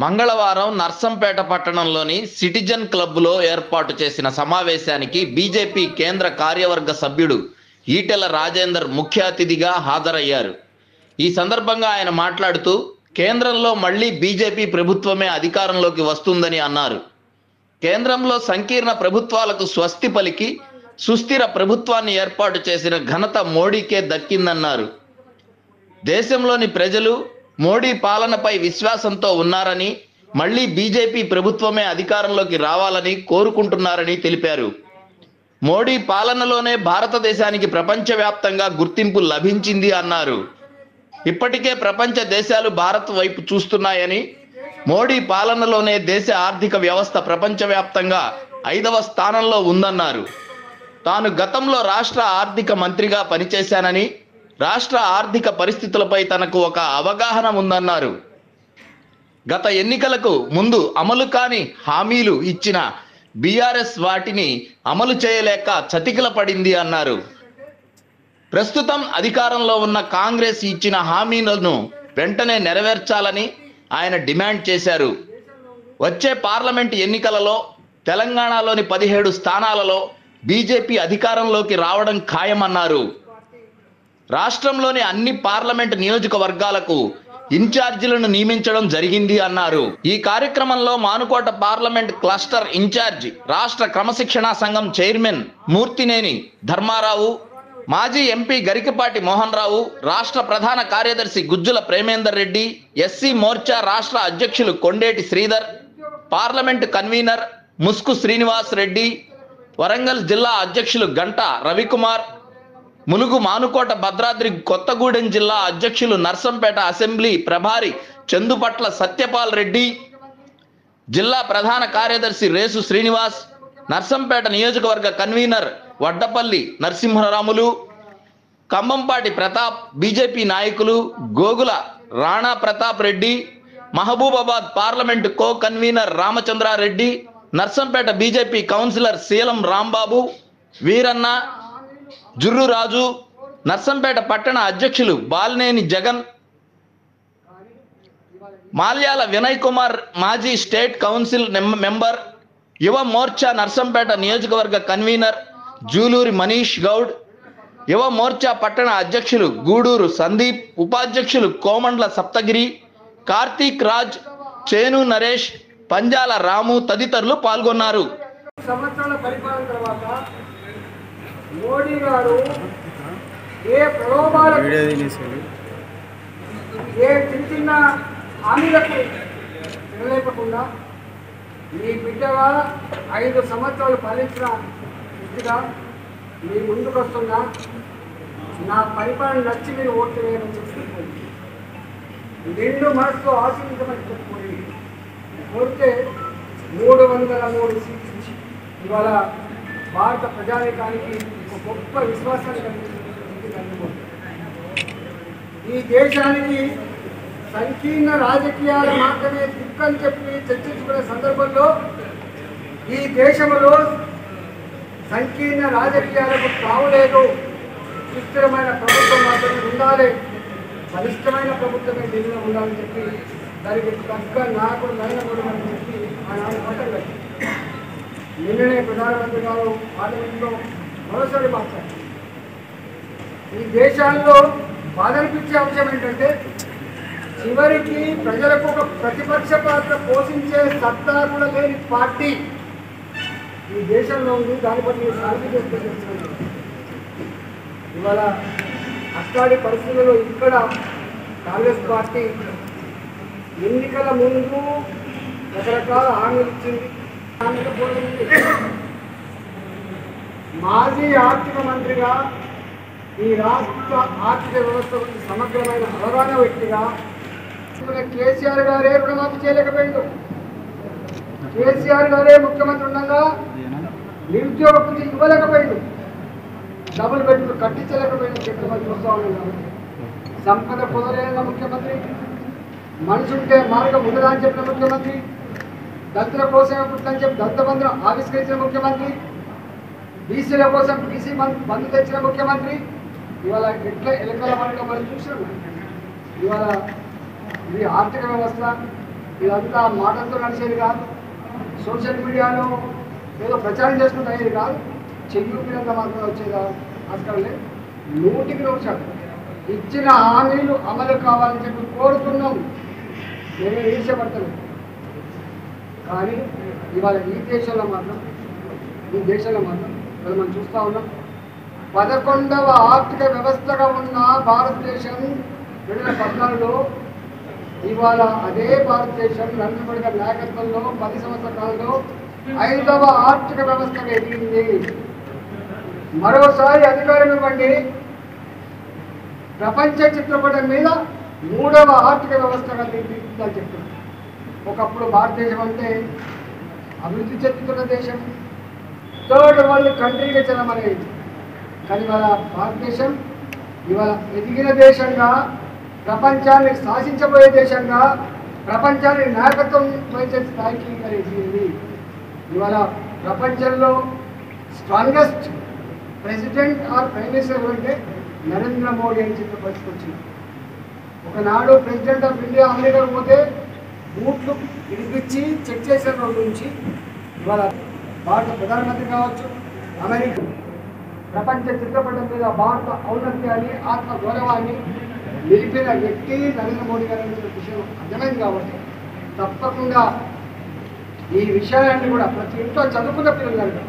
మంగళవారం నర్సంపేట పట్టణంలోని సిటిజన్ క్లబ్లో ఏర్పాటు చేసిన సమావేశానికి బీజేపీ కేంద్ర కార్యవర్గ సభ్యుడు ఈటెల రాజేందర్ ముఖ్య అతిథిగా హాజరయ్యారు. ఈ సందర్భంగా ఆయన మాట్లాడుతూ కేంద్రంలో మళ్లీ బీజేపీ ప్రభుత్వమే అధికారంలోకి వస్తుందని అన్నారు. కేంద్రంలో సంకీర్ణ ప్రభుత్వాలకు స్వస్తి పలికి సుస్థిర ప్రభుత్వాన్ని ఏర్పాటు చేసిన ఘనత మోడీకే దక్కిందన్నారు. దేశంలోని ప్రజలు మోడీ పాలనపై విశ్వాసంతో ఉన్నారని, మళ్లీ బీజేపీ ప్రభుత్వమే అధికారంలోకి రావాలని కోరుకుంటున్నారని తెలిపారు. మోడీ పాలనలోనే భారతదేశానికి ప్రపంచవ్యాప్తంగా గుర్తింపు లభించింది అన్నారు. ఇప్పటికే ప్రపంచ దేశాలు భారత్ వైపు చూస్తున్నాయని, మోడీ పాలనలోనే దేశ ఆర్థిక వ్యవస్థ ప్రపంచవ్యాప్తంగా 5వ స్థానంలో ఉందన్నారు. తాను గతంలో రాష్ట్ర ఆర్థిక మంత్రిగా పనిచేశానని, రాష్ట్ర ఆర్థిక పరిస్థితులపై తనకు ఒక అవగాహన ఉందన్నారు. గత ఎన్నికలకు ముందు అమలు కాని హామీలు ఇచ్చిన బీఆర్ఎస్ వాటిని అమలు చేయలేక చతికిల పడింది అన్నారు. ప్రస్తుతం అధికారంలో ఉన్న కాంగ్రెస్ ఇచ్చిన హామీలను వెంటనే నెరవేర్చాలని ఆయన డిమాండ్ చేశారు. వచ్చే పార్లమెంట్ ఎన్నికలలో తెలంగాణలోని 17 స్థానాలలో బీజేపీ అధికారంలోకి రావడం ఖాయమన్నారు. రాష్ట్రంలోని అన్ని పార్లమెంట్ నియోజకవర్గాలకు ఇన్ఛార్జీలను నియమించడం జరిగింది అన్నారు. ఈ కార్యక్రమంలో మానుకోట పార్లమెంట్ క్లస్టర్ ఇన్ఛార్జ్, రాష్ట్ర క్రమశిక్షణా సంఘం చైర్మన్ మూర్తినేని ధర్మారావు, మాజీ ఎంపీ గరికపాటి మోహన్ రావు, రాష్ట్ర ప్రధాన కార్యదర్శి గుజ్జుల ప్రేమేందర్ రెడ్డి, ఎస్సీ మోర్చా రాష్ట్ర అధ్యక్షులు కొండేటి శ్రీధర్, పార్లమెంటు కన్వీనర్ ముస్కు శ్రీనివాస్ రెడ్డి, వరంగల్ జిల్లా అధ్యక్షులు గంట రవికుమార్, ములుగు మానుకోట భద్రాద్రి కొత్తగూడెం జిల్లా అధ్యక్షులు నర్సంపేట అసెంబ్లీ ప్రభారి చందుపట్ల సత్యపాల్ రెడ్డి, జిల్లా ప్రధాన కార్యదర్శి రేసు శ్రీనివాస్, నర్సంపేట నియోజకవర్గ కన్వీనర్ వడ్డపల్లి నరసింహరాములు, కంబంపాటి ప్రతాప్, బీజేపీ నాయకులు Gogula Rana Pratap Reddy, Mahabubabad parliament co convener Ramachandra Reddy, Narsampet BJP councillor Seelam Rambabu, Veeranna, Jurru Raju, Narsampet పట్టణ అధ్యక్షులు బాలినేని జగన్, మాల్యాల వినయ్ కుమార్, మాజీ స్టేట్ కౌన్సిల్ మెంబర్, యువ మోర్చా నర్సంపేట నియోజకవర్గ కన్వీనర్ జూలూరి మనీష్ గౌడ్, యువ మోర్చా పట్టణ అధ్యక్షులు గూడూరు సందీప్, ఉపాధ్యక్షులు కోమండ్ల సప్తగిరి, కార్తీక్ రాజ్, చేను నరేష్, పంజాల రాము తదితరులు పాల్గొన్నారు. సంవత్సరాల పరిపాలన తర్వాత మోడీ గారు ఏ ప్రలోభాలకు, ఏ చిన్న చిన్న హామీలకు నిలలేకుండా మీ బిడ్డగా 5 సంవత్సరాలు పాలించిన వ్యక్తిగా మీ ముందుకు వస్తున్నా, నా పరిపాలన నచ్చి మీరు ఓట్లు వేయమని చెప్పుకోండి, నిండు మనసుతో ఆశీర్వదించమని చెప్పుకోండి. కోరితే 303 సీట్లు ఇవాళ భారత ప్రజానీకానికి ఒక గొప్ప విశ్వాసాన్ని కలిగిస్తుంది. ఈ దేశానికి సంకీర్ణ రాజకీయాల మాత్రమే దిక్కని చెప్పి చర్చించుకునే సందర్భంలో ఈ దేశంలో సంకీర్ణ రాజకీయాలకు తావులేదు. సుస్థిరమైన ప్రభుత్వం మాత్రమే ఉండాలి, బలిష్టమైన ప్రభుత్వమే ఢిల్లీలో ఉండాలని చెప్పి దానికి తగ్గ నాయకుడు నరేంద్ర మోడీ అని చెప్పి ఆయన పట్టలేదు. నిన్ననే ప్రధానమంత్రి గారు పార్లమెంట్లో మరోసారి మాట్లాడారు. ఈ దేశాల్లో బాధ అనిపించే అంశం ఏంటంటే, చివరికి ప్రజలకు ఒక ప్రతిపక్ష పాత్ర పోషించే సత్తా కూడా లేని పార్టీ ఈ దేశంలో ఉంది. దాని బట్టి సాగు చేస్తున్నారు. ఇవాళ అట్లాంటి పరిస్థితుల్లో ఇక్కడ కాంగ్రెస్ పార్టీ ఎన్నికల ముందు రకరకాల హామీలు ఇచ్చింది. మాజీ ఆర్థిక మంత్రిగా, ఈ రాష్ట్ర ఆర్థిక వ్యవస్థ గురించి సమగ్రమైన అవగాహన వ్యక్తిగా కేసీఆర్ గారే రుణమాఫీ చేయలేకపోయిండు. కేసీఆర్ గారే ముఖ్యమంత్రి ఉండగా నిరుద్యోగ వృత్తి ఇవ్వలేకపోయిండు, డబుల్ బెడ్రూమ్ కట్టించలేకపోయింది. చెప్పి చూస్తా ఉన్నాం. సంపద పొందలేని ముఖ్యమంత్రి, మనిషి ఉంటే మార్గం ఉండదా అని చెప్పిన ముఖ్యమంత్రి, దళితుల కోసం పుట్టని చెప్పి దళిత బంధును ఆవిష్కరించిన ముఖ్యమంత్రి, బీసీల కోసం బీసీ బంధు తెచ్చిన ముఖ్యమంత్రి, ఇవాళ ఎట్లా ఎన్నికల మనకు మనం చూసాము. ఇవాళ ఇది ఆర్థిక వ్యవస్థ ఇదంతా మాటలతో నడిచేది కాదు, సోషల్ మీడియాలో ఏదో ప్రచారం చేసుకుంటే అయ్యేది కాదు, చెయ్యూపినంత మాత్రం వచ్చేది ఆస్కారం లేదు. 100% ఇచ్చిన హామీలు అమలు కావాలని చెప్పి కోరుతున్నాం. నేనే ఈర్ష్యపడతాను. కానీ ఇవాళ ఈ దేశంలో మాత్రం మనం చూస్తూ ఉన్నాం. 11వ ఆర్థిక వ్యవస్థగా ఉన్న భారతదేశం 2014లో ఇవాళ అదే భారతదేశం నరేంద్ర మోడీ గారి నాయకత్వంలో 10 సంవత్సరాల కాలంలో 5వ ఆర్థిక వ్యవస్థగా ఎదిగింది. మరోసారి అధికారం ఇవ్వండి, ప్రపంచ చిత్రపటం మీద 3వ ఆర్థిక వ్యవస్థగా తీర్చిదిద్దాలని చెప్తున్నారు. ఒకప్పుడు భారతదేశం అంటే అభివృద్ధి చెందుతున్న దేశం, థర్డ్ వరల్డ్ కంట్రీగా చెల్లమనేది. కానీ ఇవాళ భారతదేశం ఇవాళ ఎదిగిన దేశంగా, ప్రపంచాన్ని శాసించబోయే దేశంగా, ప్రపంచాన్ని నాయకత్వం వహించే స్థాయికి ఎదిగింది. ఇవాళ ప్రపంచంలో strongest president or prime minister అంటే నరేంద్ర మోడీ అని చిత్రపరిచుకొచ్చింది. ఒకనాడు ప్రెసిడెంట్ ఆఫ్ ఇండియా అమెరికాకు పోతే బూట్లు ఇడిపించి చెక్ చేసిన రోజు నుంచి ఇవాళ భారత ప్రధానమంత్రి కావచ్చు, అమెరికా ప్రపంచ చిత్రపటం మీద భారత ఔన్నత్యాన్ని, ఆత్మ గౌరవాన్ని నిలిపిన వ్యక్తి నరేంద్ర మోడీ గారి విషయం అర్థమైంది. కాబట్టి తప్పకుండా ఈ విషయాలన్నీ కూడా ప్రతి ఇంట్లో చదువుకున్న పిల్లలు